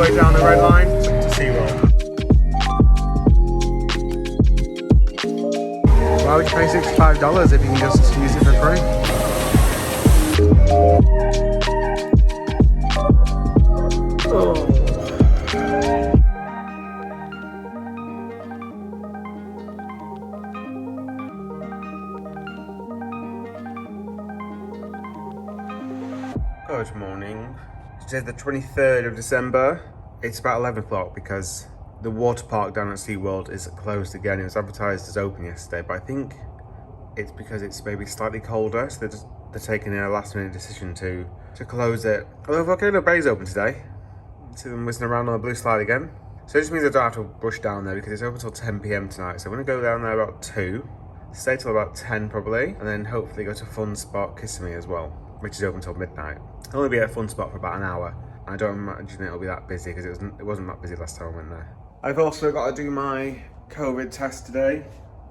way down the red line to SeaWorld. Why would you pay $65 if you can just use it for free? Oh. Good morning. Today's the 23rd of December. It's about 11 o'clock because the water park down at SeaWorld is closed again. It was advertised as open yesterday, but I think it's because it's maybe slightly colder, so they're taking a last minute decision to close it. Although Volcano Bay's open today. See them whizzing around on the blue slide again. So it just means I don't have to rush down there because it's open till 10 PM tonight. So I'm gonna go down there about 2, stay till about 10 probably, and then hopefully go to Fun Spot Kissimmee as well, which is open till midnight. I'll only be at Fun Spot for about an hour. I don't imagine it'll be that busy because it wasn't that busy last time I went there. I've also got to do my COVID test today,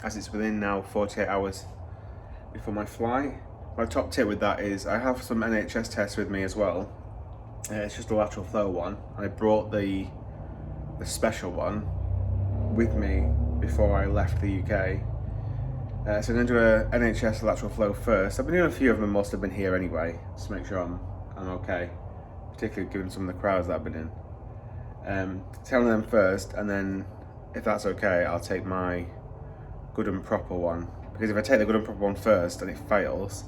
as it's within now 48 hours before my flight. My top tip with that is I have some NHS tests with me as well. It's just a lateral flow one. I brought the special one with me before I left the UK. So I'm going to do a NHS lateral flow first. I've been doing a few of them whilst I've been here anyway, just to make sure I'm okay, particularly given some of the crowds that I've been in. Tell them first, and then if that's okay, I'll take my good and proper one. Because if I take the good and proper one first and it fails,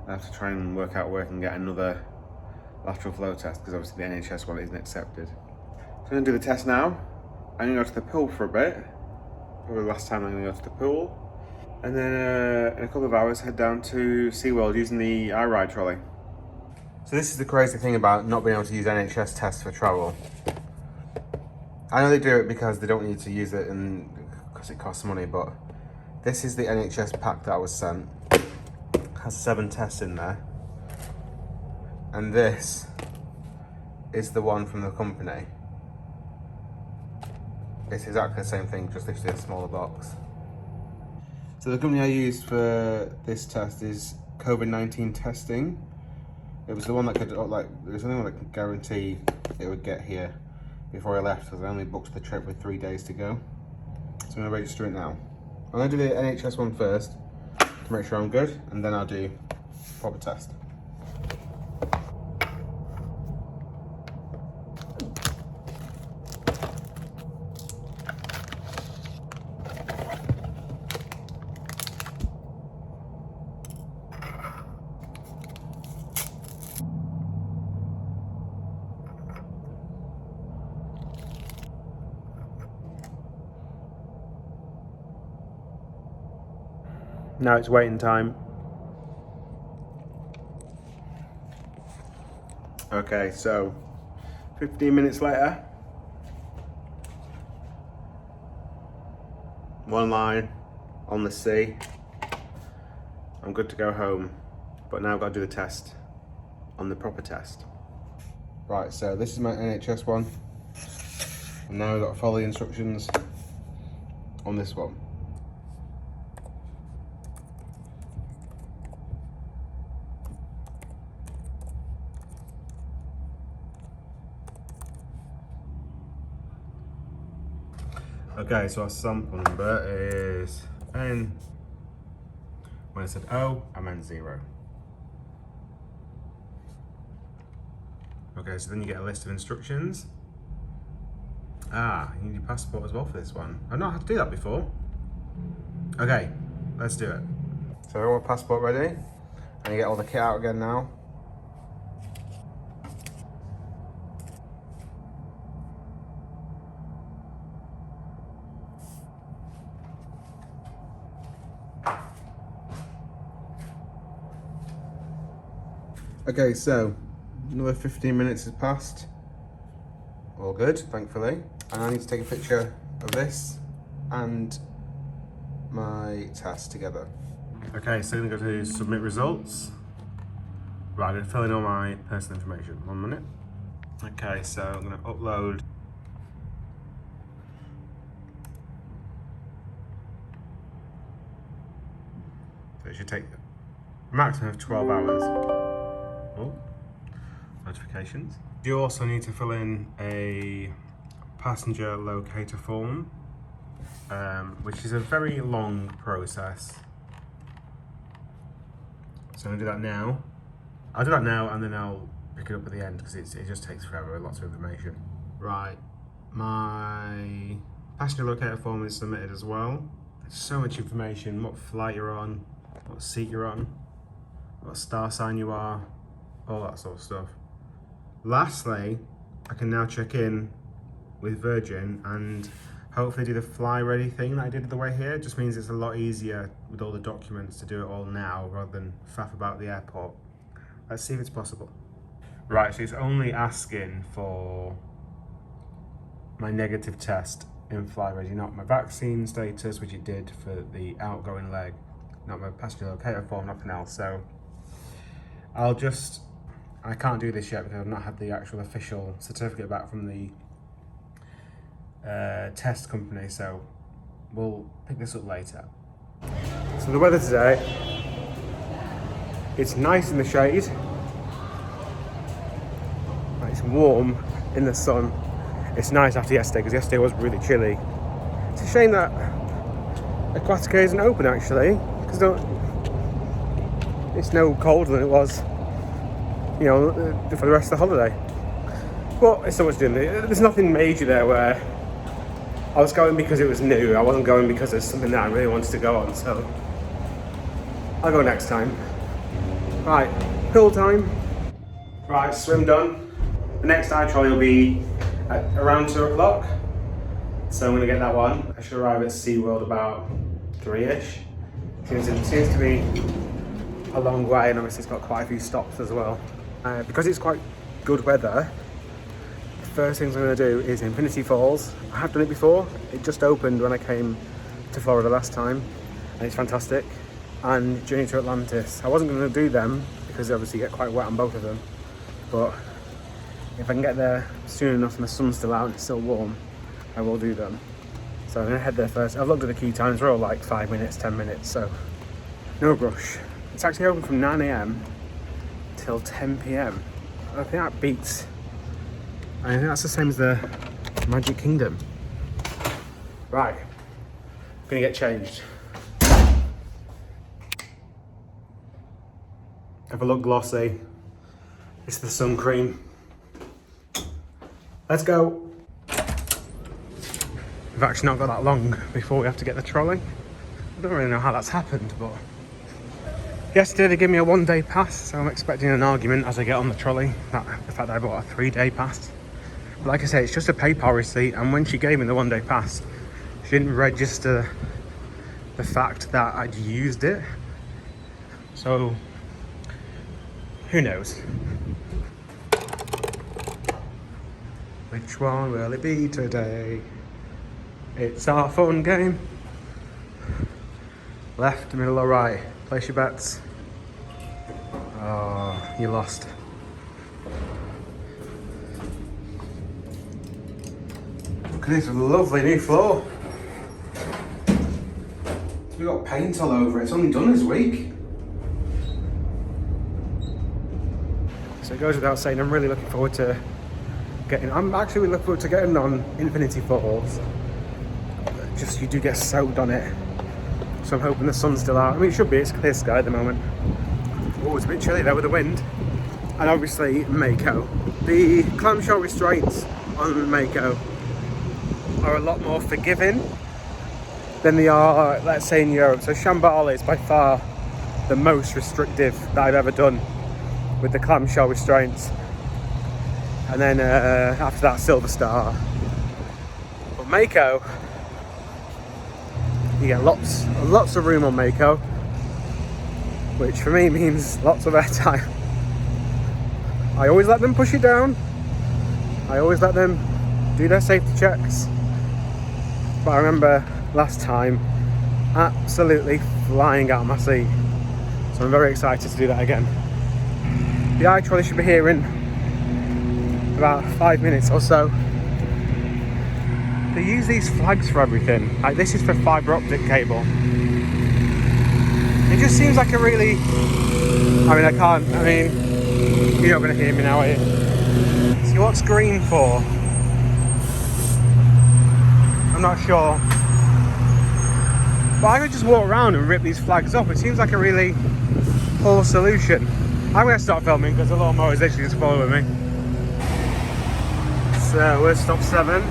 I have to try and work out where I can get another lateral flow test, because obviously the NHS one isn't accepted. So I'm going to do the test now. I'm going to go to the pool for a bit. Probably the last time I'm going to go to the pool. And then in a couple of hours head down to SeaWorld using the iRide trolley. So this is the crazy thing about not being able to use NHS tests for travel. I know they do it because they don't need to use it and because it costs money, but this is the NHS pack that I was sent. It has 7 tests in there. And this is the one from the company. It's exactly the same thing, just literally a smaller box. So the company I used for this test is COVID-19 testing. It was the one that could, like, it was the only one that could guarantee it would get here before I left, because I only booked the trip with 3 days to go. So I'm gonna register it now. I'm gonna do the NHS one first to make sure I'm good, and then I'll do proper test. Now it's waiting time. Okay, so 15 minutes later. One line on the sea. I'm good to go home, but now I've got to do the test on the proper test. Right, so this is my NHS one. And now I've got to follow the instructions on this one. Okay, so our sample number is N. When I said O, I meant 0. Okay, so then you get a list of instructions. You need your passport as well for this one. I've not had to do that before. Okay, let's do it. So I've got my passport ready. And you get all the kit out again now. Okay, so another 15 minutes has passed. All good, thankfully. And I need to take a picture of this and my test together. Okay, so I'm gonna go to submit results. Right, I'm gonna fill in all my personal information. 1 minute. Okay, so I'm gonna upload. So it should take a maximum of 12 hours. Oh, notification. locations. You also need to fill in a passenger locator form, which is a very long process. So I'm gonna do that now. I'll do that now and then I'll pick it up at the end because it just takes forever, lots of information. Right, my passenger locator form is submitted as well. There's so much information, what flight you're on, what seat you're on, what star sign you are, all that sort of stuff. Lastly, I can now check in with Virgin and hopefully do the fly ready thing that I did the way here. It just means it's a lot easier with all the documents to do it all now rather than faff about the airport. Let's see if it's possible. Right, so it's only asking for my negative test in fly ready, not my vaccine status, which it did for the outgoing leg, not my passenger locator form, nothing else. So I can't do this yet because I've not had the actual official certificate back from the test company, so we'll pick this up later. So the weather today, it's nice in the shade, it's warm in the sun. It's nice after yesterday because yesterday was really chilly. It's a shame that Aquatica isn't open actually, because it's no colder than it was, you know, for the rest of the holiday. But it's so much doing. There's nothing major there where I was going because it was new. I wasn't going because there's something that I really wanted to go on, so I'll go next time. Right, pool time. Right, swim done. The next eye trolley will be at around 2 o'clock. So I'm gonna get that one. I should arrive at SeaWorld about 3-ish. Seems to be a long way, and obviously it's got quite a few stops as well. Because it's quite good weather, the first things I'm gonna do is Infinity Falls. I have done it before. It just opened when I came to Florida last time, and it's fantastic. And Journey to Atlantis. I wasn't gonna do them because they obviously get quite wet on both of them, but if I can get there soon enough and the sun's still out and it's still warm, I will do them. So I'm gonna head there first. I've looked at the queue times, we're all like 5 minutes, 10 minutes, so no rush. It's actually open from 9 AM till 10 PM. I think that beats, I think that's the same as the Magic Kingdom. Right, gonna get changed. Have a look glossy. It's the sun cream. Let's go. We've actually not got that long before we have to get the trolley. I don't really know how that's happened, but yesterday they gave me a 1-day pass, so I'm expecting an argument as I get on the trolley, the fact that I bought a 3-day pass. But like I say, it's just a PayPal receipt, and when she gave me the 1-day pass, she didn't register the fact that I'd used it. So, who knows? Which one will it be today? It's our fun game. Left, middle or right? Place your bets. Oh, you lost. Look at this lovely new floor. We've got paint all over it. It's only done this week. So it goes without saying, I'm really looking forward to I'm actually looking forward to getting on Infinity Falls. Just, you do get soaked on it. So I'm hoping the sun's still out. I mean, it should be, it's clear sky at the moment. Oh, it's a bit chilly there with the wind. And obviously, Mako. The clamshell restraints on Mako are a lot more forgiving than they are, let's say, in Europe. So Shambhala is by far the most restrictive that I've ever done with the clamshell restraints. And then after that, Silver Star. But Mako, you get lots of room on Mako, which for me means lots of airtime. I always let them push it down. I always let them do their safety checks. But I remember last time, absolutely flying out of my seat. So I'm very excited to do that again. The eye trolley should be here in about 5 minutes or so. They use these flags for everything. Like, this is for fibre optic cable. It just seems like a really, you're not going to hear me now, are you? See, what's green for? I'm not sure. But I could just walk around and rip these flags up. It seems like a really poor solution. I'm going to start filming because the lawnmower is literally just following me. So we're stop 7.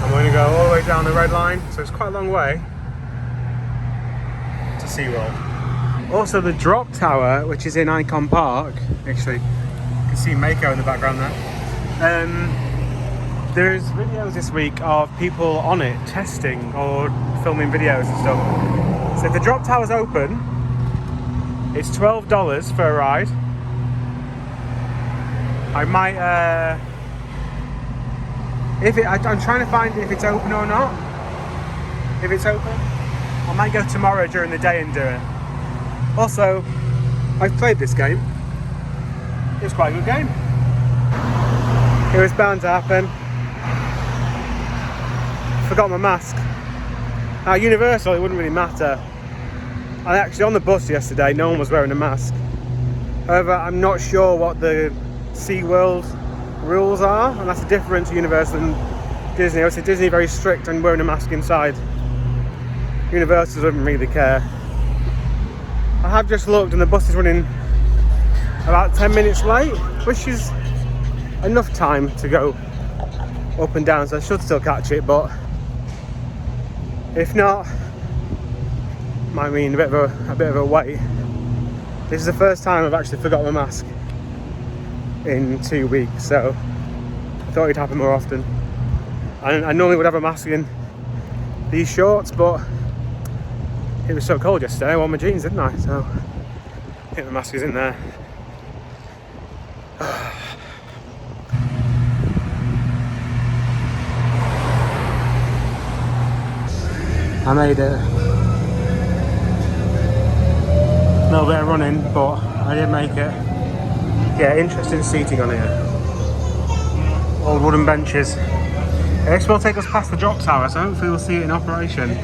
I'm going to go all the way down the red line. So it's quite a long way to SeaWorld. Also the drop tower, which is in Icon Park. Actually, you can see Mako in the background there. There's videos this week of people on it testing or filming videos and stuff. So if the drop tower's open, it's $12 for a ride. I might, I'm trying to find if it's open or not. If it's open, I might go tomorrow during the day and do it. Also, I've played this game. It's quite a good game. It was bound to happen. Forgot my mask. At Universal it wouldn't really matter. And actually on the bus yesterday no one was wearing a mask. However, I'm not sure what the SeaWorld rules are, and that's the difference to Universal and Disney. Obviously Disney very strict on wearing a mask inside. Universal doesn't really care. I have just looked and the bus is running about 10 minutes late, which is enough time to go up and down, so I should still catch it, but if not, might mean a bit of a wait. This is the first time I've actually forgot my mask in 2 weeks, so I thought it'd happen more often. I normally would have a mask in these shorts, but it was so cold yesterday. I wore my jeans, didn't I? So I think the mask is in there. I made it. A little bit of running, but I did make it. Yeah, interesting seating on here. All wooden benches. This will take us past the drop tower, so hopefully we'll see it in operation.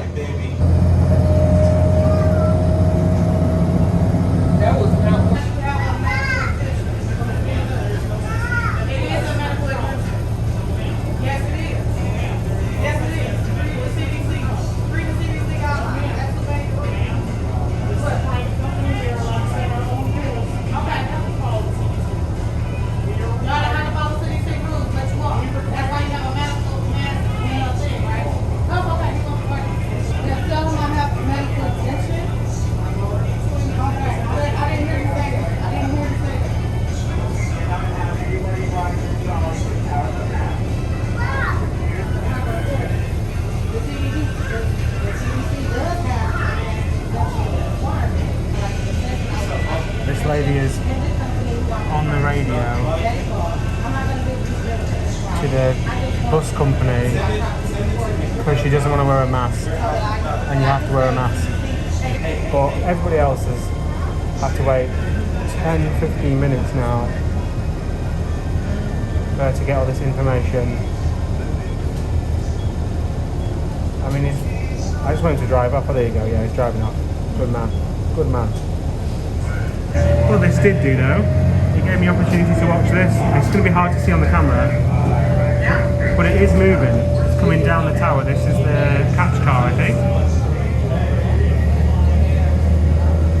Lady is on the radio to the bus company because she doesn't want to wear a mask, and you have to wear a mask, but everybody else has had to wait 10-15 minutes now to get all this information. I mean, I just wanted to drive off. Oh, there you go. Yeah, he's driving off. Good man. Good man. What this did do though, it gave me opportunity to watch this. It's going to be hard to see on the camera, but it is moving. It's coming down the tower. This is the catch car, I think.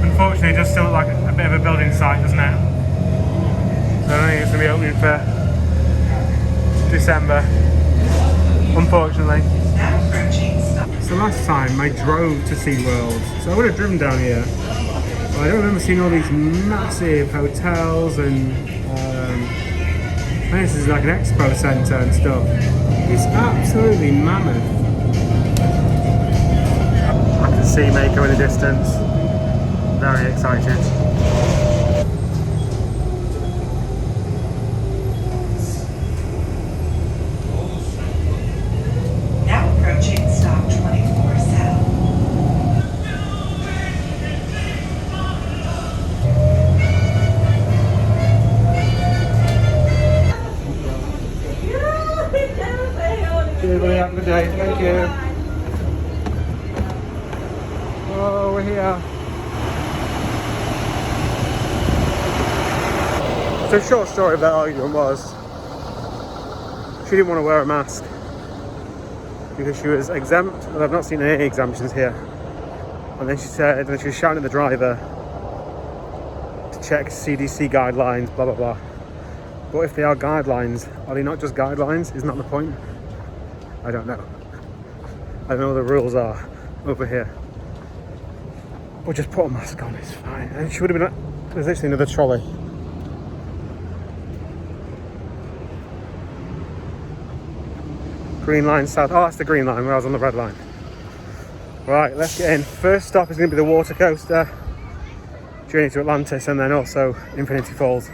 Unfortunately, it does still look like a bit of a building site, doesn't it? So I don't think it's going to be opening for December, unfortunately. So last time I drove to SeaWorld, so I would have driven down here. I don't remember seeing all these massive hotels and this is like an expo centre and stuff. It's absolutely mammoth. I can see Mako in the distance. Very excited. Now approaching stop 24/7. Everybody have a good day, thank you. Oh, we're here. So, short story of that argument was she didn't want to wear a mask because she was exempt, and I've not seen any exemptions here. And then she said, and she was shouting at the driver to check CDC guidelines, blah blah blah. But if they are guidelines, are they not just guidelines? Isn't that the point? I don't know. I don't know what the rules are over here. But just put a mask on, it's fine. And she would have been. There's literally another trolley. Green line south. Oh, that's the green line where I was on the red line. Right, let's get in. First stop is going to be the water coaster, journey to Atlantis, and then also Infinity Falls.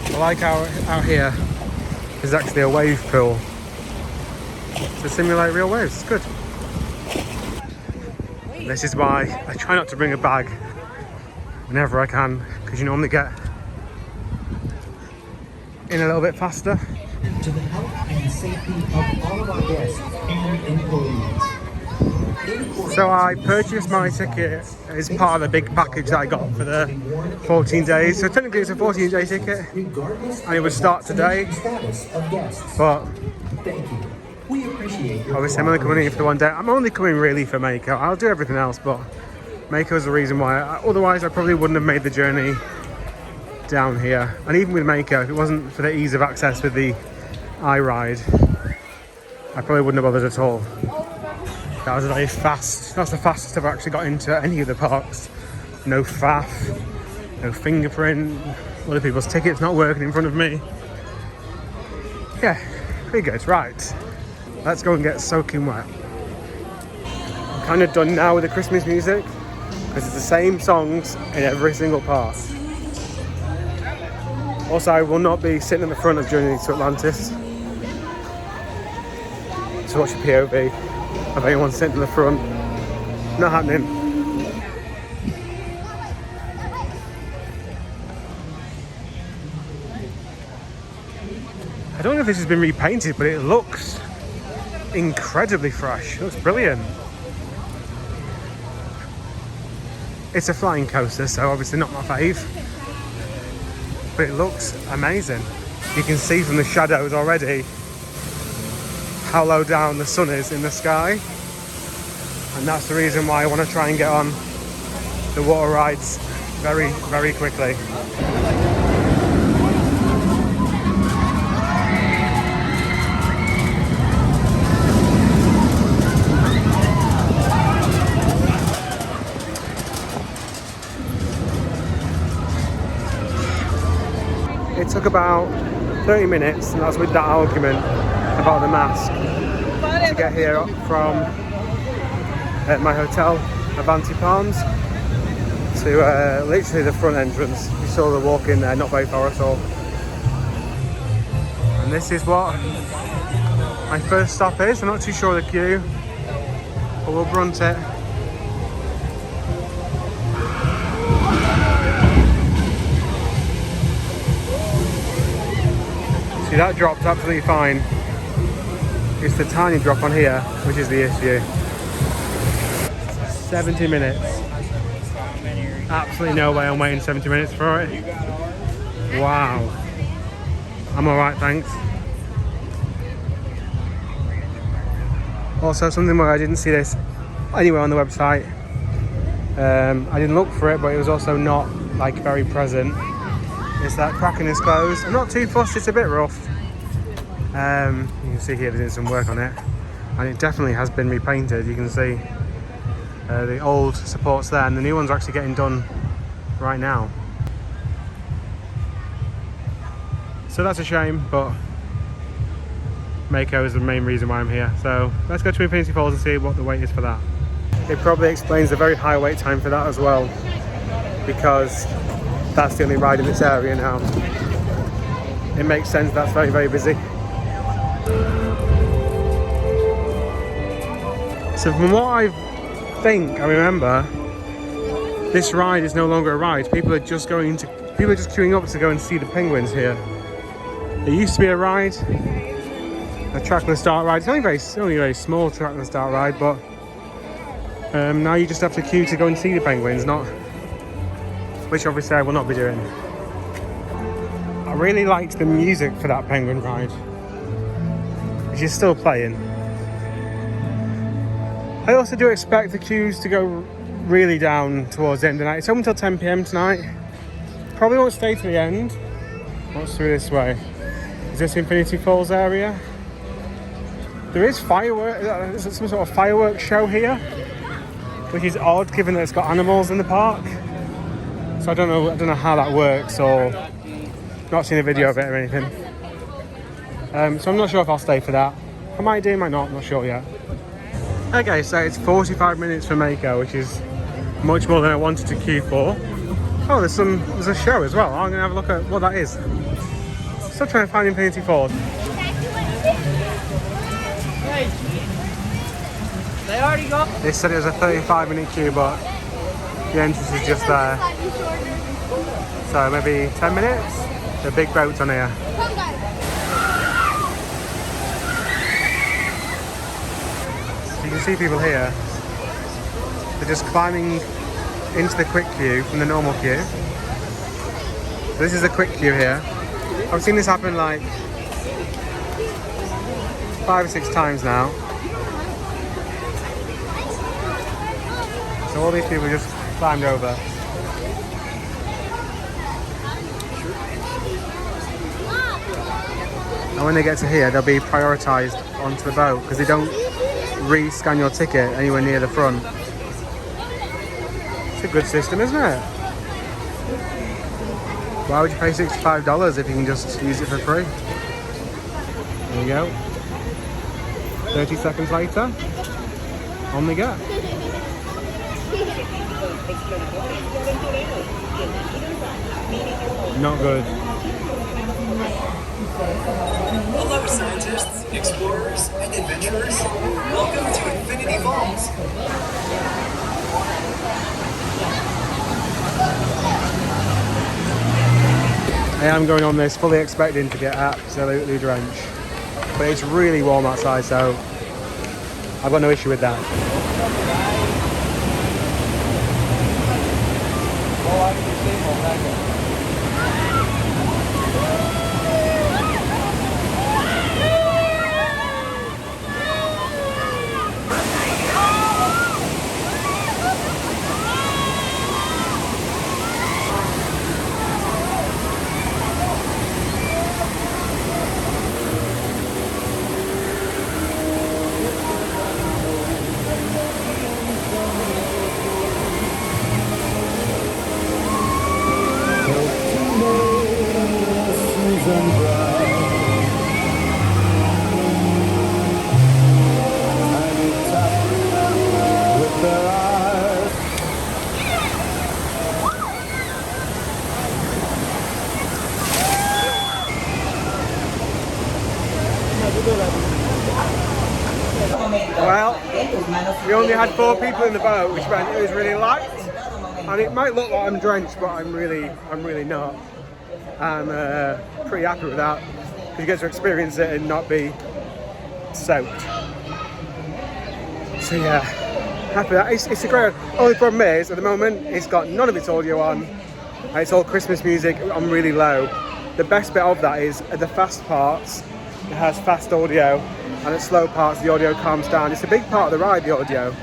I like how out here is actually a wave pool to simulate real waves. It's good. This is why I try not to bring a bag whenever I can, because you normally get in a little bit faster. To the health and safety of all of our guests and employees. So I purchased my ticket as part of the big package that I got for the 14 days. So technically it's a 14-day ticket and it would start today. But obviously I'm only coming in for the one day. I'm only coming really for Mako. I'll do everything else, but Mako is the reason why. Otherwise I probably wouldn't have made the journey down here. And even with Mako, if it wasn't for the ease of access with the iRide, I probably wouldn't have bothered at all. That was very fast. That's the fastest I've actually got into any of the parks. No faff, no fingerprint, other people's tickets not working in front of me. Yeah, pretty good. Right, let's go and get soaking wet. I'm kind of done now with the Christmas music because it's the same songs in every single park. Also, I will not be sitting in the front of Journey to Atlantis to watch a POV of anyone sitting in the front. Not happening. I don't know if this has been repainted, but it looks incredibly fresh. It looks brilliant. It's a flying coaster, so obviously not my fave, but it looks amazing. You can see from the shadows already how low down the sun is in the sky, and that's the reason why I want to try and get on the water rides very, very quickly. It took about 30 minutes, and that's with that argument about the mask, to get here from my hotel, Avanti Palms, to literally the front entrance. You saw the walk in there, not very far at all. And this is what my first stop is. I'm not too sure of the queue, but we'll brunt it. See, that dropped absolutely fine. It's the tiny drop on here which is the issue. 70 minutes. Absolutely no way I'm waiting 70 minutes for it. Wow. I'm alright, thanks. Also, something where I didn't see this anywhere on the website. I didn't look for it, but it was also not like very present. It's that Kraken is closed. I'm not too fussed, it's a bit rough. You can see here they're doing some work on it, and it definitely has been repainted. You can see the old supports there, and the new ones are actually getting done right now. So that's a shame, but Mako is the main reason why I'm here. So let's go to Infinity Falls and see what the wait is for that. It probably explains the very high wait time for that as well, because that's the only ride in this area now. It makes sense, that's very, very busy. So from what I remember, this ride is no longer a ride. People are just queuing up to go and see the penguins here. It used to be a ride, a trackless dark ride. It's only a very small trackless dark ride, but now you just have to queue to go and see the penguins, which obviously I will not be doing. I really liked the music for that penguin ride, which is still playing. I also do expect the queues to go really down towards the end of the night. It's open until 10 PM tonight. Probably won't stay to the end. What's through this way? Is this Infinity Falls area? There is fireworks, some sort of fireworks show here, which is odd given that it's got animals in the park. So I don't know how that works, or not seen a video of it or anything. So I'm not sure if I'll stay for that. I might do, might not, I'm not sure yet. Okay, so it's 45 minutes for Mako, which is much more than I wanted to queue for. Oh, there's a show as well. I'm gonna have a look at what that is. Still trying to find Infinity Falls. They already got. They said it was a 35-minute queue, but the entrance is just there. So maybe 10 minutes? The big boats on here. So you can see people here. They're just climbing into the quick queue from the normal queue. This is a quick queue here. I've seen this happen like 5 or 6 times now. So all these people just climbed over. And when they get to here, they'll be prioritised onto the boat because they don't re-scan your ticket anywhere near the front. It's a good system, isn't it? Why would you pay $65 if you can just use it for free? There you go. 30 seconds later, on we go. Not good. Hello, scientists, explorers, and adventurers. Welcome to Infinity Falls. I am going on this fully expecting to get absolutely drenched. But it's really warm outside, so I've got no issue with that. Well, we only had 4 people in the boat, which meant it was really light. And it might look like I'm drenched, but I'm really not. I'm pretty happy with that, because you get to experience it and not be soaked. So yeah, happy with that. It's a great. Only problem is, at the moment, it's got none of its audio on. And it's all Christmas music on really low. The best bit of that is at the fast parts, it has fast audio, and at slow parts, the audio calms down. It's a big part of the ride, the audio.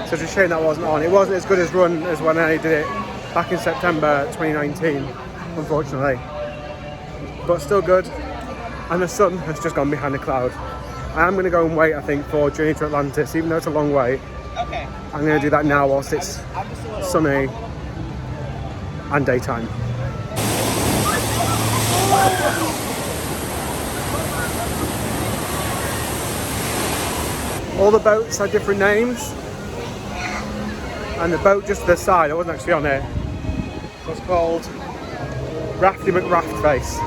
So it's a shame that wasn't on. It wasn't as good as run as when I did it back in September 2019, unfortunately. But still good. And the sun has just gone behind a cloud. I am going to go and wait, I think, for Journey to Atlantis, even though it's a long wait. Okay. I'm going to do that now whilst it's sunny and daytime. All the boats had different names, and the boat just to the side, I wasn't actually on it, was called Rafty McRaftface.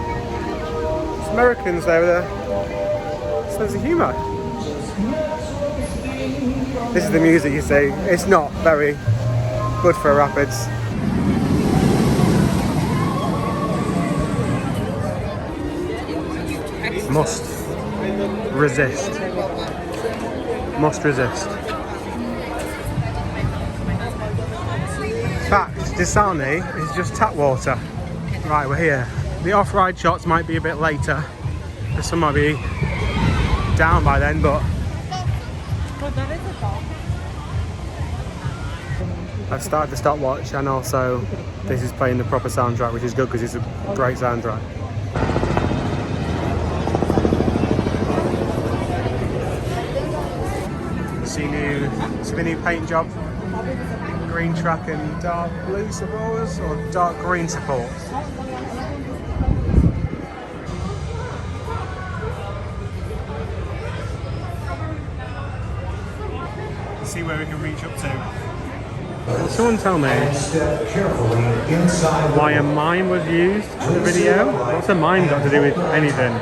It's Americans there with a sense of humour. This is the music, you see. It's not very good for rapids. Must resist. Must resist. In fact, Disani is just tap water. Right, we're here. The off-ride shots might be a bit later. The sun might be down by then, but I've started the stopwatch, and also this is playing the proper soundtrack, which is good because it's a great soundtrack. See the new paint job. Green track and dark blue supporters, or dark green supports. See where we can reach up to. Will someone tell me why a mime was used in the video? What's a mime got to do with anything?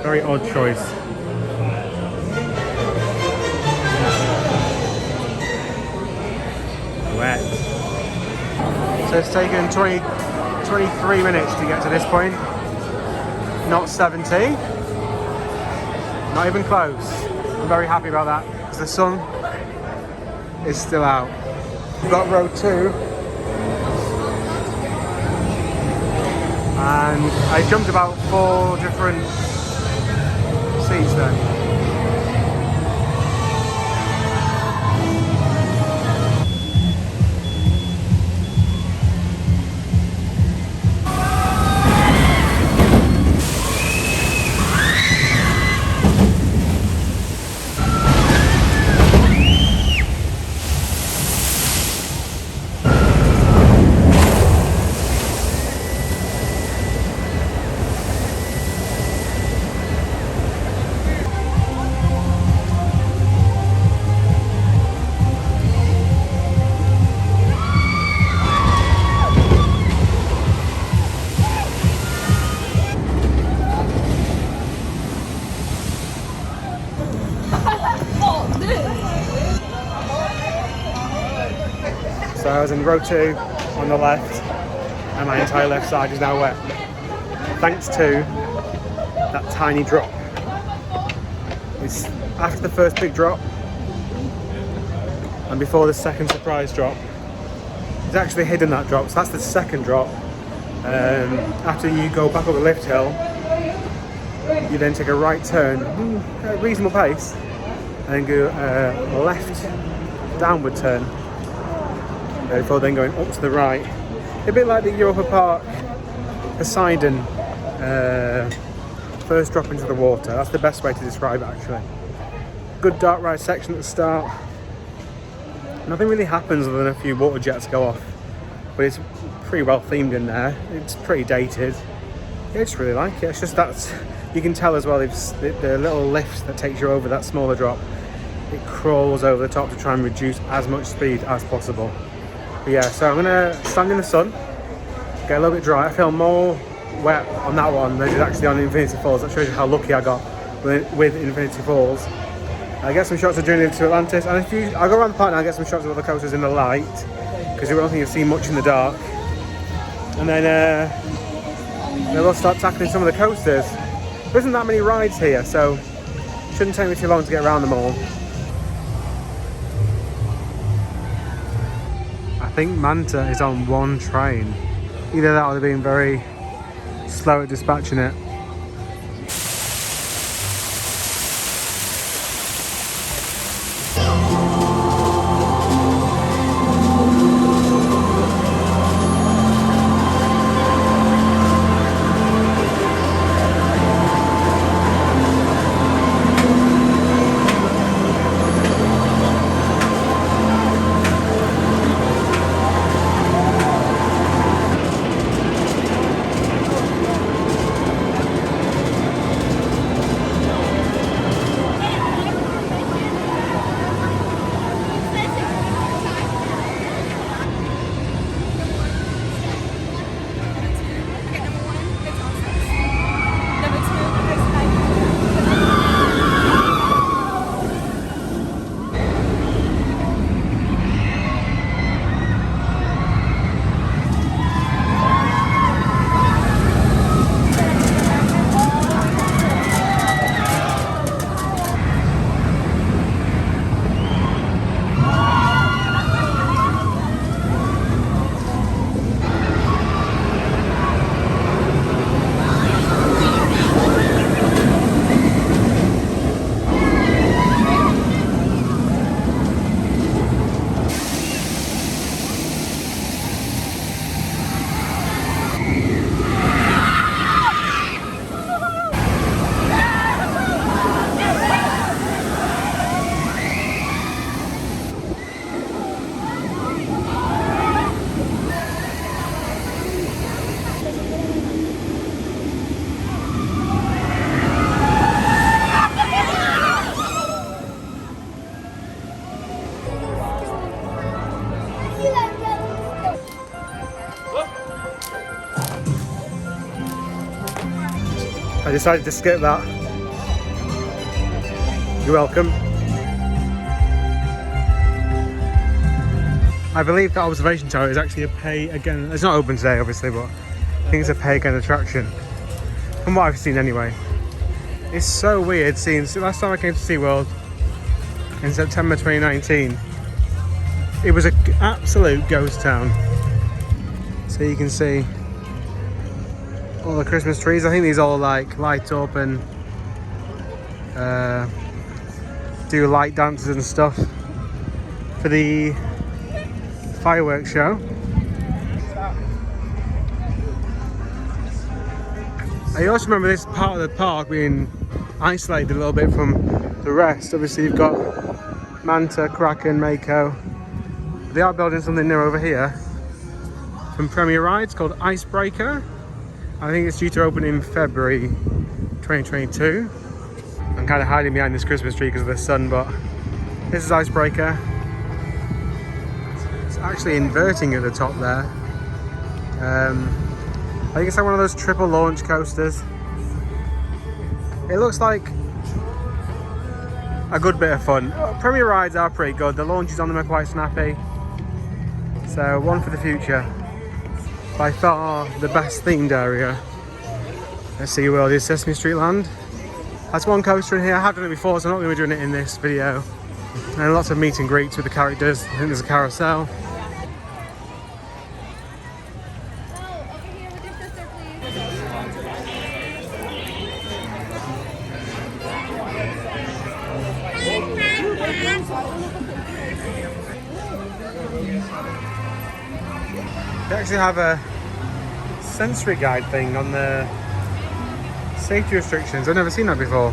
Very odd choice. Wet. So it's taken 23 minutes to get to this point. Not 70. Not even close. I'm very happy about that because the sun is still out. We've got row 2. And I jumped about 4 different seats then. So I was in row 2 on the left, and my entire left side is now wet. Thanks to that tiny drop. It's after the first big drop, and before the second surprise drop. It's actually hidden, that drop, so that's the second drop. After you go back up the lift hill, you then take a right turn at a reasonable pace, and then go a left downward turn. Before then going up to the right. A bit like the Europa Park Poseidon first drop into the water. That's the best way to describe it, actually. Good dark ride section at the start. Nothing really happens other than a few water jets go off, but it's pretty well themed in there. It's pretty dated. Yeah, I just really like it. It's just that you can tell as well, the little lift that takes you over that smaller drop, it crawls over the top to try and reduce as much speed as possible. But yeah, so I'm gonna stand in the sun, get a little bit dry. I feel more wet on that one than I did actually on Infinity Falls. That shows you how lucky I got with Infinity Falls. I get some shots of Journey to Atlantis, and I'll go around the park now and get some shots of other coasters in the light, because I don't think you'll see much in the dark. And then we'll start tackling some of the coasters. There isn't that many rides here, so it shouldn't take me too long to get around them all. I think Manta is on one train. Either that or they're being very slow at dispatching it. I decided to skip that. You're welcome. I believe that observation tower is actually a pay again. It's not open today, obviously, but I think it's a pay again attraction. From what I've seen, anyway. It's so weird seeing. Last time I came to SeaWorld in September 2019, it was an absolute ghost town. So you can see all the Christmas trees. I think these all like light up and do light dances and stuff for the fireworks show. I also remember this part of the park being isolated a little bit from the rest. Obviously you've got Manta, Kraken, Mako. They are building something new over here from Premier Rides called Icebreaker. I think it's due to open in February 2022. I'm kind of hiding behind this Christmas tree because of the sun, but this is Icebreaker. It's actually inverting at the top there. I think it's like one of those triple launch coasters. It looks like a good bit of fun. Premier Rides are pretty good. The launches on them are quite snappy. So one for the future. By far the best themed area at SeaWorld is Sesame Street Land. That's one coaster in here. I have done it before, so I'm not going to be doing it in this video. And lots of meet and greets with the characters. I think there's a carousel. They actually have a sensory guide thing on the safety restrictions. I've never seen that before.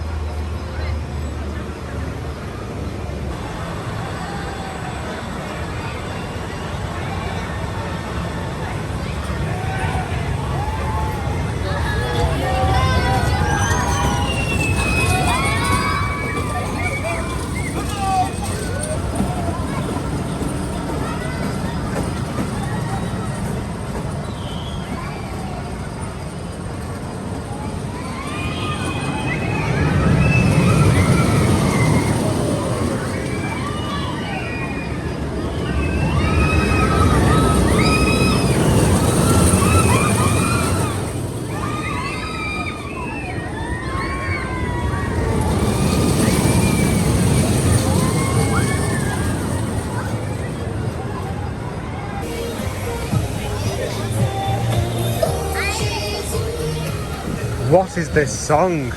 What is this song?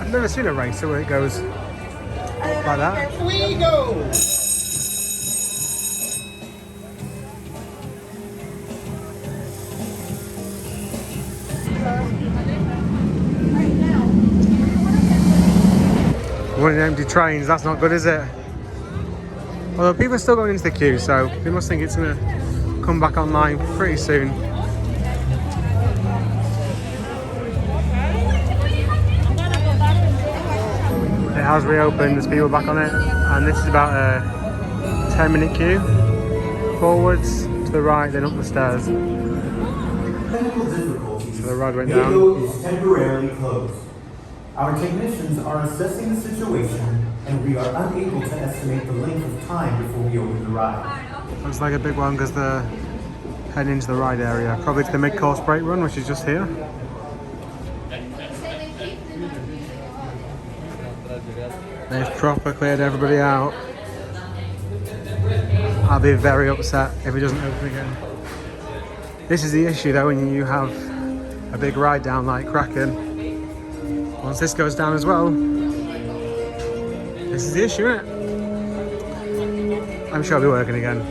I've never seen a racer where it goes like that. We go! One of the empty trains, that's not good, is it? Although people are still going into the queue, so they must think it's going to come back online pretty soon. It has reopened, there's people back on it, and this is about a 10-minute queue. Forwards, to the right, then up the stairs. So the ride went down. Window is temporarily closed. Our technicians are assessing the situation, and we are unable to estimate the length of time before we open the ride. Looks like a big one because they're heading into the ride area. Probably to the mid-course brake run, which is just here. They've proper cleared everybody out. I'll be very upset if it doesn't open again. This is the issue though when you have a big ride down like Kraken. Once this goes down as well, this is the issue, isn't it? I'm sure I'll be working again.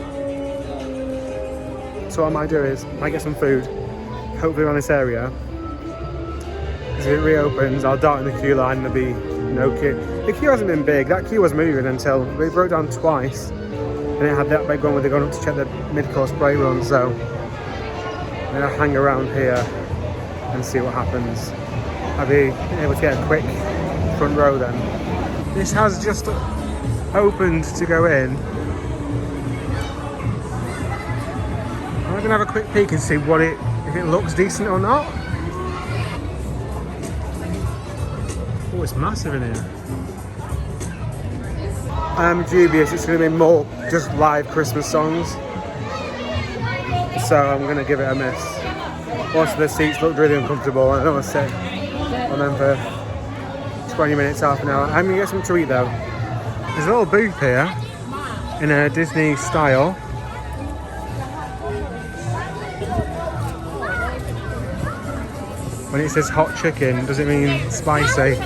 So what I might do is, I might get some food, hopefully around this area. Because if it reopens, I'll dart in the queue line and there'll be no queue. The queue hasn't been big, that queue was moving until we broke down twice. And it had that big one where they're going up to check the mid-course brake run, so I'm gonna hang around here and see what happens. I'll be able to get a quick front row then. This has just opened to go in. I'm gonna have a quick peek and see if it looks decent or not. Oh, it's massive in here. I'm dubious it's going to be more just live Christmas songs, so I'm going to give it a miss. Also, the seats look really uncomfortable and I don't want to sit on them for 20 minutes, half an hour. I'm going to get something to eat though. There's a little booth here in a Disney style. When it says hot chicken, does it mean spicy?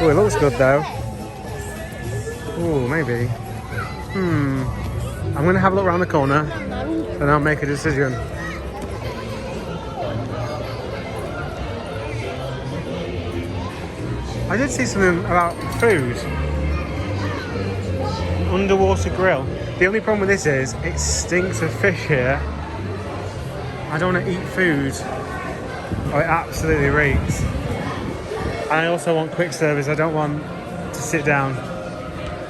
Oh, it looks good though. Oh, maybe. I'm going to have a look around the corner and I'll make a decision. I did see something about food. An underwater grill. The only problem with this is it stinks of fish here. I don't want to eat food. Oh, it absolutely reeks. And I also want quick service. I don't want to sit down.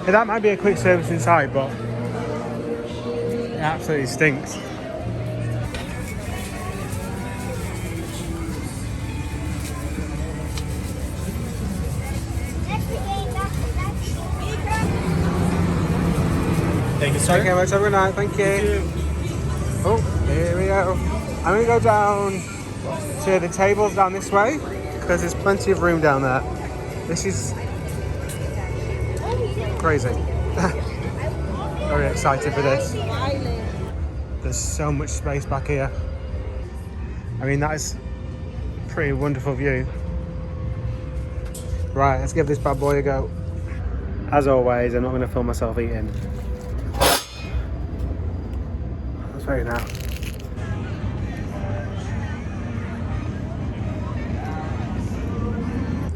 Yeah, that might be a quick service inside, but it absolutely stinks. Thank you, sir. Okay, let's have a good night. Thank you. Oh, here we go. I'm gonna go down to the tables down this way because there's plenty of room down there. This is crazy. Very excited for this. There's so much space back here. I mean, that is a pretty wonderful view. Right, let's give this bad boy a go. As always, I'm not going to film myself eating. Let's wait now.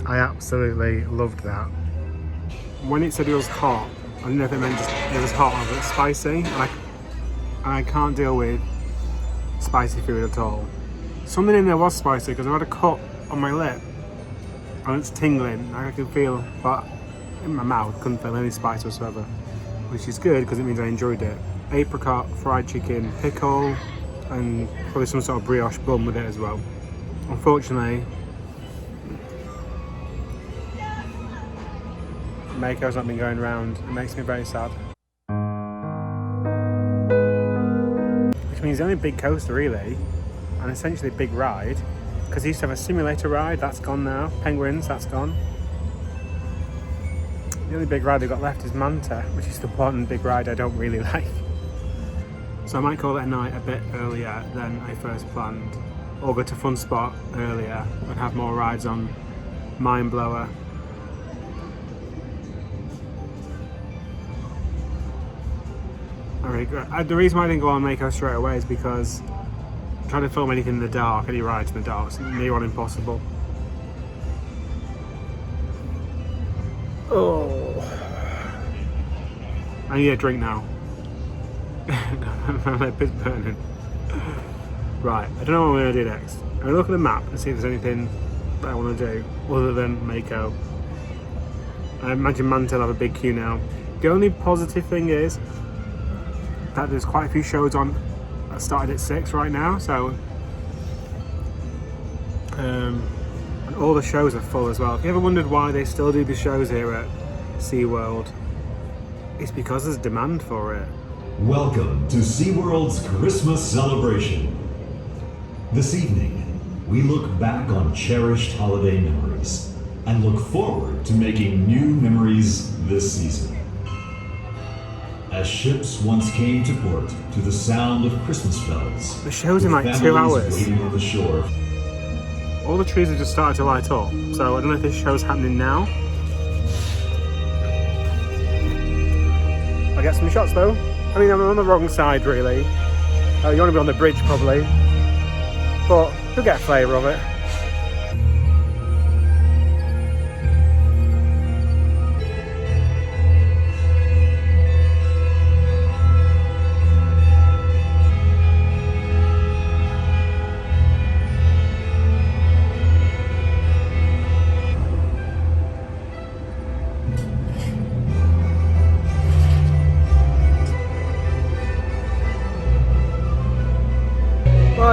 I absolutely loved that. When it said it was hot, I didn't know if it meant just it was hot or it was spicy. I can't deal with spicy food at all. Something in there was spicy because I had a cut on my lip and it's tingling. I can feel, but in my mouth, couldn't feel any spice whatsoever, which is good because it means I enjoyed it. Apricot, fried chicken, pickle, and probably some sort of brioche bun with it as well. Unfortunately, Mako's not been going around. It makes me very sad. Which means the only big coaster really, and essentially big ride, because he used to have a simulator ride, that's gone now. Penguins, that's gone. The only big ride they've got left is Manta, which is the one big ride I don't really like. So I might call it a night a bit earlier than I first planned, or go to Fun Spot earlier and have more rides on Mind Blower. The reason why I didn't go on Mako straight away is because I'm trying to film anything in the dark, any rides in the dark, it's near on impossible. Oh, I need a drink now. My lip is burning. Right, I don't know what I'm going to do next. I'm going to look at the map and see if there's anything that I want to do other than Mako. I imagine Manta will have a big queue now. The only positive thing is that there's quite a few shows on that started at 6 right now, so and all the shows are full as well. If you ever wondered why they still do the shows here at SeaWorld, it's because there's demand for it. Welcome to SeaWorld's Christmas celebration. This evening, we look back on cherished holiday memories and look forward to making new memories this season. As ships once came to port to the sound of Christmas bells, The show's in with like 2 families hours. waiting on the shore. All the trees have just started to light up, so I don't know if this show's happening now. I'll get some shots though. I mean, I'm on the wrong side really. You want to be on the bridge probably, but you'll get a flavour of it.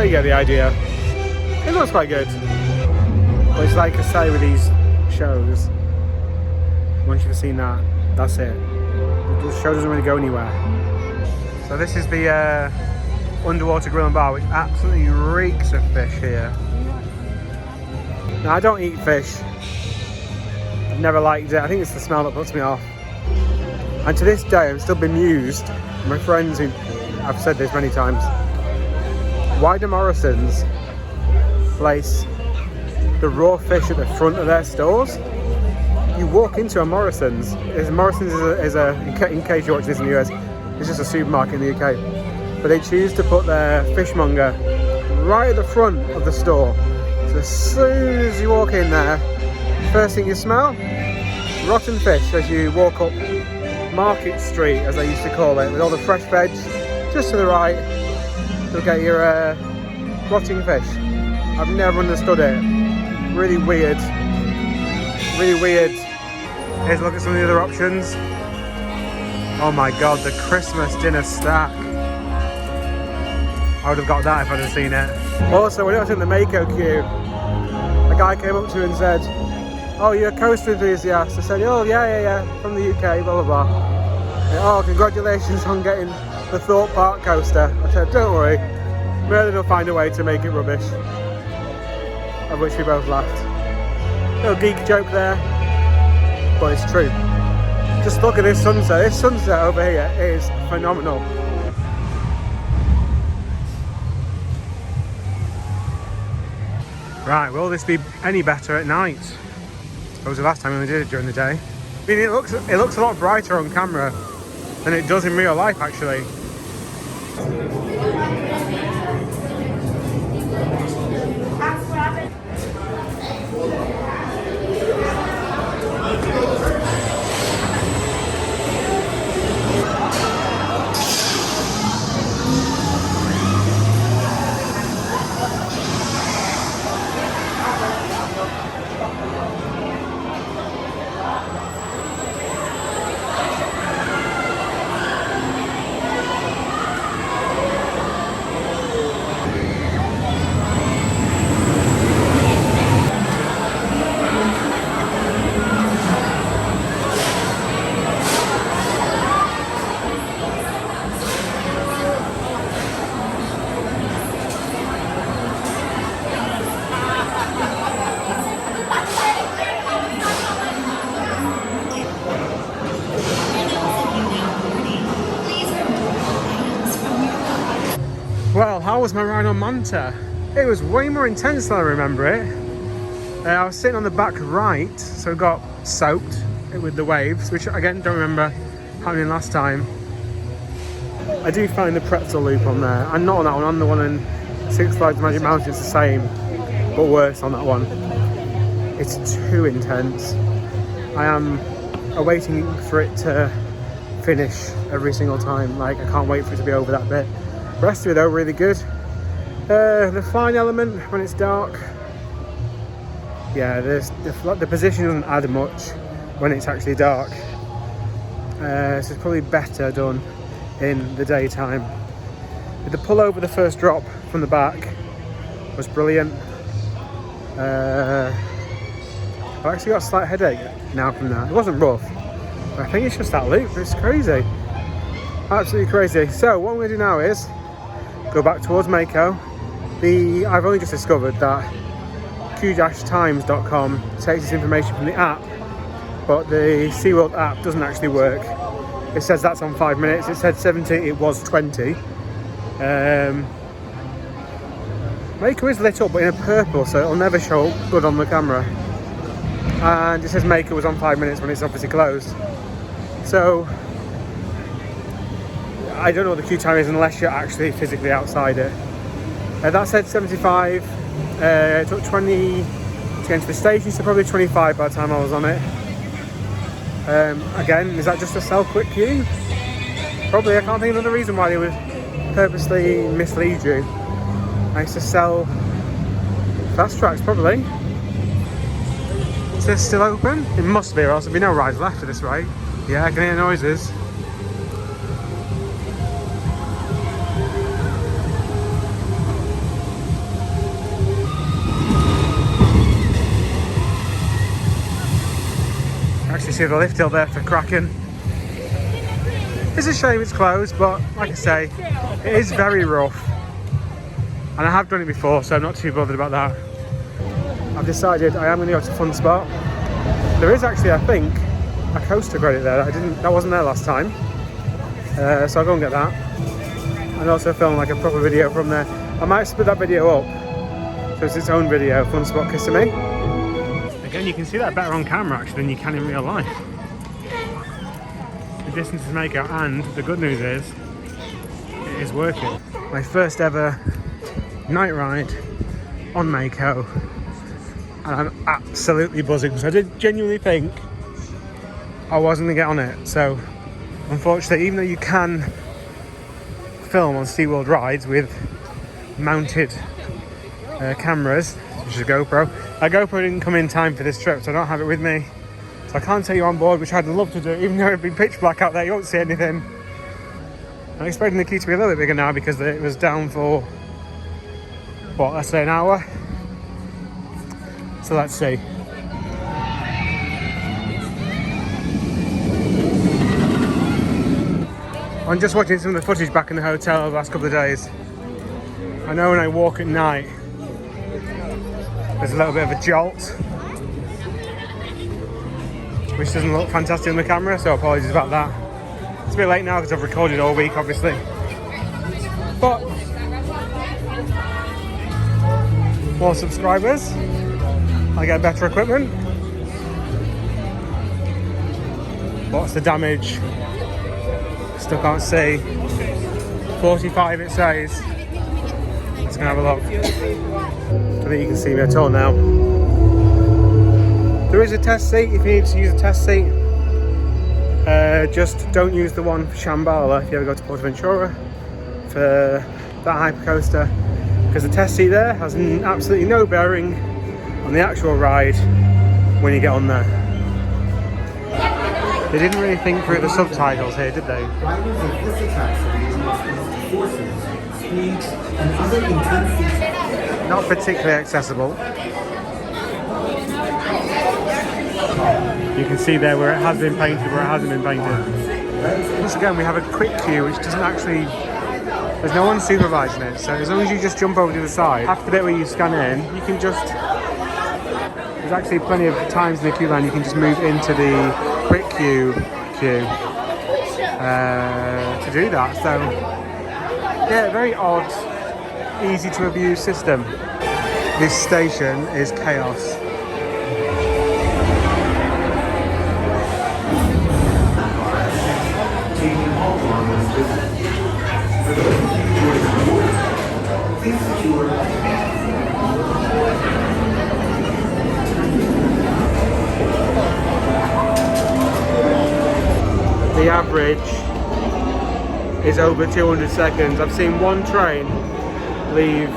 you get the idea. It looks quite good. But it's like I say with these shows, once you've seen that, that's it. The show doesn't really go anywhere. So this is the underwater grill and bar, which absolutely reeks of fish here. Now I don't eat fish. I've never liked it. I think it's the smell that puts me off. And to this day, I'm still bemused. My friends who, I've said this many times, why do Morrison's place the raw fish at the front of their stores? You walk into a Morrison's. Morrison's is a in case you watch this in the US, it's just a supermarket in the UK. But they choose to put their fishmonger right at the front of the store. So as soon as you walk in there, first thing you smell, rotten fish as you walk up Market Street, as they used to call it, with all the fresh veg. Just to the right, you'll get your rotting fish. I've never understood it. Really weird. Really weird. Here's a look at some of the other options. Oh my god, the Christmas dinner stack. I would have got that if I'd have seen it. Also, when I was in the Mako queue, a guy came up to me and said, "Oh, you're a coaster enthusiast." I said, "Oh, yeah, from the UK, blah, blah, blah." And, "Oh, congratulations on getting the Thorpe Park coaster." I said, "Don't worry, Merlin will find a way to make it rubbish." Of which we both laughed. Little geek joke there, but it's true. Just look at this sunset. This sunset over here is phenomenal. Right, will this be any better at night? That was the last time we did it during the day. I mean, it looks a lot brighter on camera than it does in real life, actually. Well, how was my ride on Manta? It was way more intense than I remember it. I was sitting on the back right, so got soaked with the waves, which again, don't remember happening last time. I do find the pretzel loop on there, and not on that one, on the one in Six Flags Magic Mountain, it's the same, but worse on that one. It's too intense. I am awaiting for it to finish every single time. Like, I can't wait for it to be over that bit. The rest of it though, really good. The flying element when it's dark, yeah, the position doesn't add much when it's actually dark. So it's probably better done in the daytime. The pull over the first drop from the back was brilliant. I've actually got a slight headache now from that. It wasn't rough, but I think it's just that loop. It's crazy, absolutely crazy. So what I'm going to do now is go back towards Mako. I've only just discovered that q-times.com takes this information from the app, but the SeaWorld app doesn't actually work. It says that's on 5 minutes. It said 70, it was 20. Mako is lit up, but in a purple, so it'll never show up good on the camera. And it says Mako was on 5 minutes when it's obviously closed. So I don't know what the queue time is unless you're actually physically outside it. That said 75. It took 20 to get into the station, so probably 25 by the time I was on it. Again, is that just to sell quick queue? Probably. I can't think of another reason why they would purposely mislead you. I used to sell fast tracks, probably. Is this still open? It must be, or else there'll be no rides left at this rate. Yeah, I can hear noises. actually see the lift hill there for Kraken. It's a shame it's closed, but like I say, it is very rough. And I have done it before, so I'm not too bothered about that. I've decided I am going to go to Fun Spot. There is actually, I think, a coaster credit there that wasn't there last time. So I'll go and get that. And also film like a proper video from there. I might split that video up. So it's its own video, Fun Spot Kissimmee. Again, you can see that better on camera actually than you can in real life. The distance is make out, and the good news is, it is working. My first ever night ride on Mako, and I'm absolutely buzzing because I did genuinely think I wasn't going to get on it. So unfortunately, even though you can film on SeaWorld rides with mounted cameras, which is a GoPro didn't come in time for this trip, so I don't have it with me, so I can't take you on board, which I'd love to do. Even though it'd be pitch black out there, you won't see anything. I'm expecting the queue to be a little bit bigger now because it was down for what, let's say an hour. So let's see. I'm just watching some of the footage back in the hotel over the last couple of days. I know when I walk at night, there's a little bit of a jolt, which doesn't look fantastic on the camera, so apologies about that. It's a bit late now because I've recorded all week, obviously. But more subscribers, I get better equipment. What's the damage? Still can't see. 45 it says. Let's go have a look. I don't think you can see me at all now. There is a test seat if you need to use a test seat. Just don't use the one for Shambhala if you ever go to Portaventura for that hypercoaster, because the test seat there has absolutely no bearing on the actual ride when you get on there. They didn't really think through the subtitles here, did they? Riders of this attraction will experience forces, speeds, and other intense. Not particularly accessible. You can see there where it has been painted, where it hasn't been painted. Once again, we have a quick queue which doesn't actually, there's no one supervising it, so as long as you just jump over to the side, after the bit where you scan in, you can just, there's actually plenty of times in the queue line you can just move into the quick queue to do that. So yeah, very odd, easy to abuse system. This station is chaos. The average is over 200 seconds. I've seen one train leave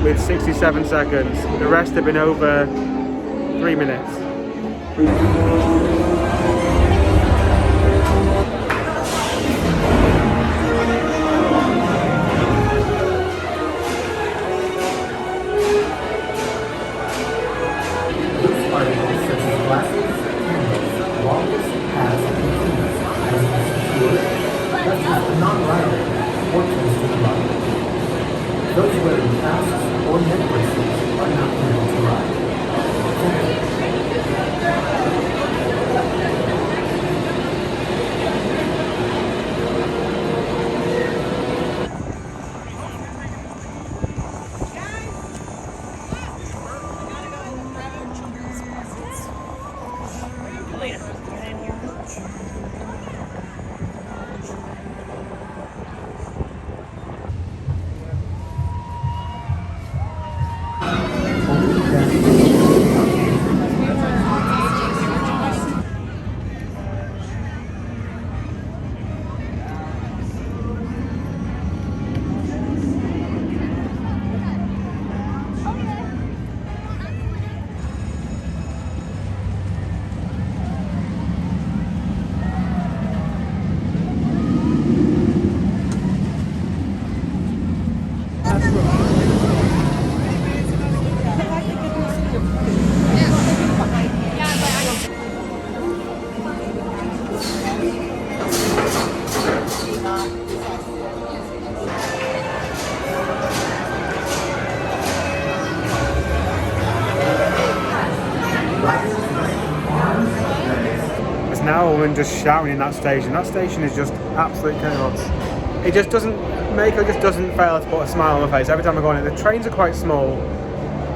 with 67 seconds. The rest have been over 3 minutes. Those wearing masks or neck bracelets are not permitted to ride. an hour woman just shouting in that station. That station is just absolute chaos. It just doesn't make or just doesn't fail to put a smile on my face every time I go on it. The trains are quite small.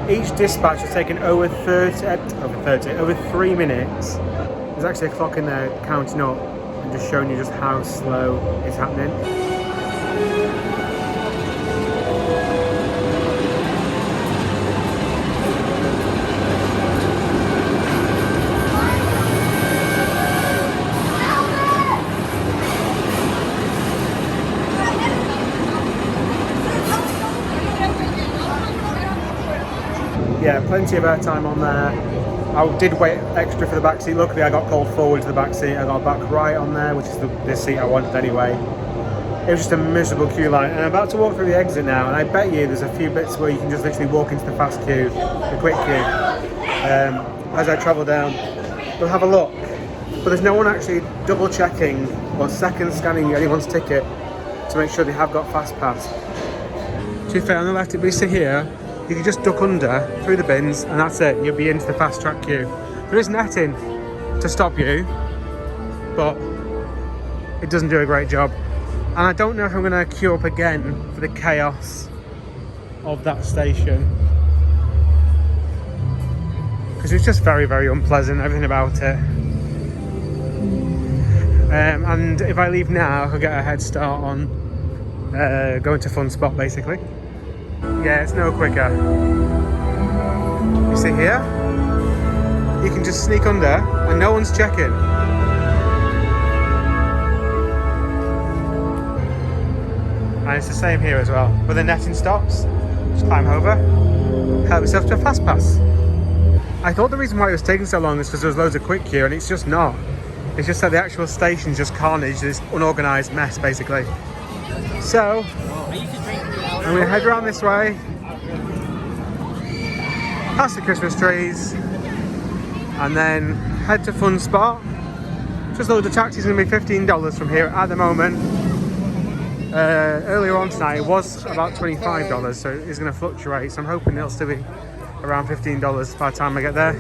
Each dispatch has taken over 3 minutes. There's actually a clock in there counting up and just showing you just how slow it's happening. Yeah, plenty of airtime on there. I did wait extra for the back seat. Luckily, I got called forward to the back seat. I got back right on there, which is the seat I wanted anyway. It was just a miserable queue line. And I'm about to walk through the exit now, and I bet you there's a few bits where you can just literally walk into the fast queue, the quick queue. As I travel down, we'll have a look. But there's no one actually double checking or second scanning anyone's ticket to make sure they have got fast pass. To be fair, on the left, if we sit here, you can just duck under through the bins and that's it, you'll be into the fast track queue. There is netting to stop you, but it doesn't do a great job. And I don't know if I'm going to queue up again for the chaos of that station, because it's just very, very unpleasant, everything about it. And if I leave now, I'll get a head start on going to Fun Spot basically. Yeah, it's no quicker. You see here? You can just sneak under and no one's checking. And it's the same here as well. When the netting stops, just climb over, help yourself to a fast pass. I thought the reason why it was taking so long is because there was loads of quick queue, and it's just not. It's just that the actual station's just carnage, this unorganised mess basically. So, I'm going to head around this way, past the Christmas trees, and then head to Fun Spot. Just load the taxi's going to be $15 from here at the moment. Earlier on tonight it was about $25, so it's going to fluctuate, so I'm hoping it'll still be around $15 by the time I get there.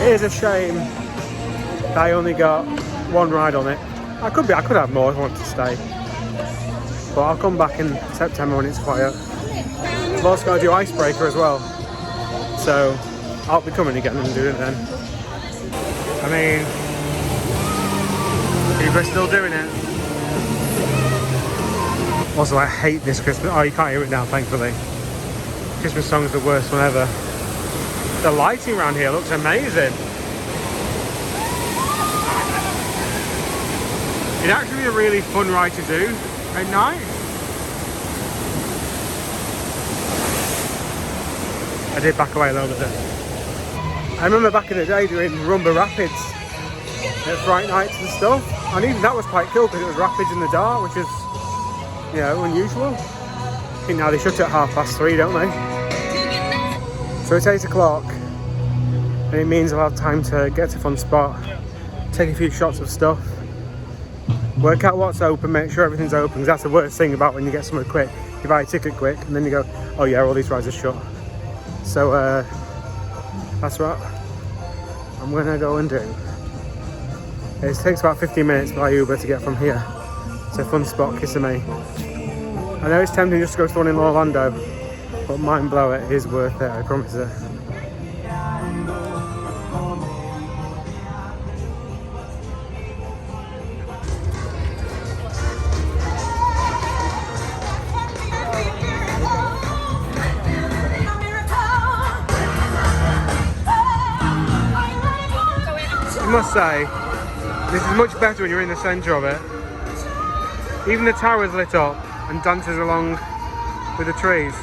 It is a shame that I only got one ride on it. I could have more if I wanted to stay. But I'll come back in September when it's quiet. I've also got to do Icebreaker as well. So I'll be coming again and doing it then. I mean, people are still doing it. Also, I hate this Christmas. Oh, you can't hear it now, thankfully. Christmas song is the worst one ever. The lighting around here looks amazing. It'd actually be a really fun ride to do at night. I did back away a little bit. I remember back in the day doing Rumba Rapids at Fright Nights and stuff, and even that was quite cool because it was rapids in the dark, which is, you know, unusual. I think now they shut at 3:30, don't they? So it's 8 o'clock, and it means I'll have time to get to Fun Spot, take a few shots of stuff, work out what's open, make sure everything's open, because that's the worst thing about when you get somewhere quick. You buy a ticket quick, and then you go, oh yeah, all these rides are shut. So that's what I'm going to go and do. It takes about 15 minutes by Uber to get from here to Fun Spot Kissimmee. I know it's tempting just to go to one in Orlando, but mind blow, it is worth it, I promise you. I must say, this is much better when you're in the centre of it. Even the tower's lit up and dances along with the trees.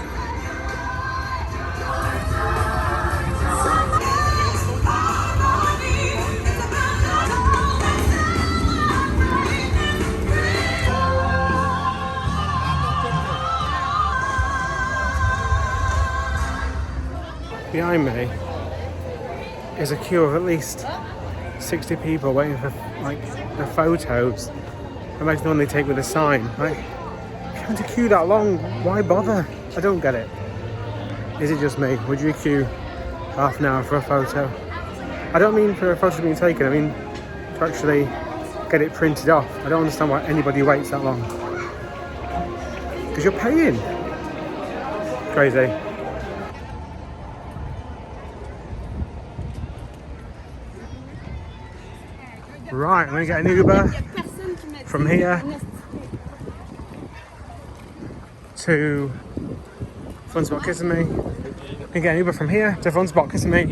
Behind me is a queue of at least 60 people waiting for like the photos. Imagine the one they take with a sign. Like, if you want to queue that long, why bother? I don't get it. Is it just me? Would you queue half an hour for a photo? I don't mean for a photo being taken, I mean to actually get it printed off. I don't understand why anybody waits that long. Because you're paying. Crazy. Right, I'm going to get an Uber from here to Fun Spot Kissimmee. I'm going to get an Uber from here to Fun Spot Kissimmee.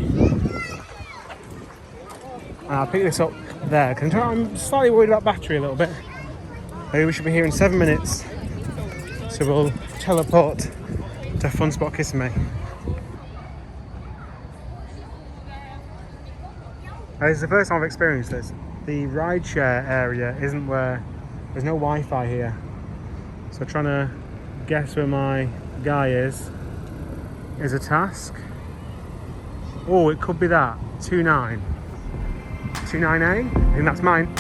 And I'll pick this up there. I'm slightly worried about battery a little bit. Maybe we should be here in 7 minutes. So we'll teleport to Fun Spot Kissimmee. This is the first time I've experienced this. The rideshare area isn't where, there's no Wi-Fi here. So trying to guess where my guy is a task. Oh, it could be that, 29A, I think that's mine.